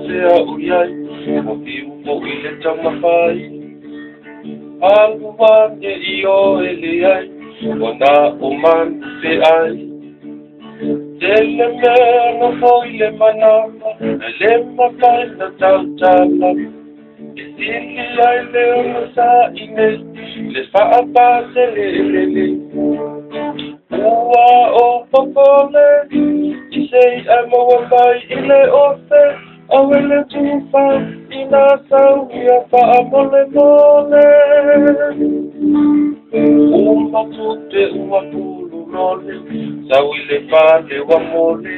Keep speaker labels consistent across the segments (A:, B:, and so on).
A: fea uyai o fiu mo I le tamawhai aluane I o ele ai o nā o man te ai Tele mea no foi le manama le mawhai na tautala E tili ai le ono sa ine le whaapase le Ua o popole I sei ai maua mai I le ofe Awele tufa I nā sau ia wha mole mole Uma tute ua pulu role Sau I le whale wa mole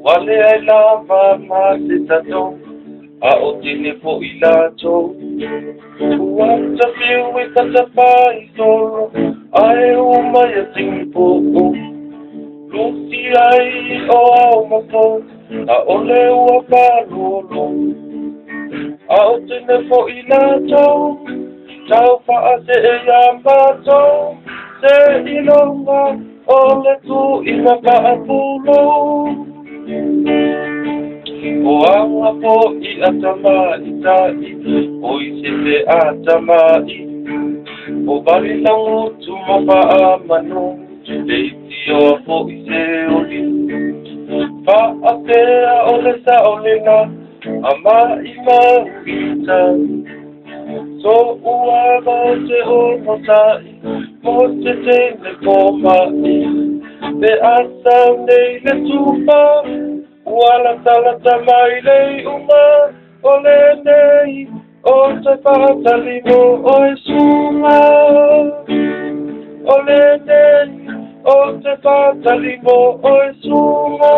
A: Wale ai lava ma se tato A o tine po I lato Ua ta fiu I tata pai toro Ae uma ia tingi po o Lusi ai o au mafo A ole ua parolo A o tine po I lato Tau faa se e yambato Se ilonga Ole tu I mapa pulo O anga po I atama I tai O I se te atama I O bali langu tu mapa mano Leiti o po I se oli Faa te a ole sa ole na Ama I mauita So ua mo te o motai Mo te tene ko mai Te asa nei le tupa Ua la talata mai le uma Ole nei O te whaatali mo o e sunga Ole nei O te whaatali mo o e sunga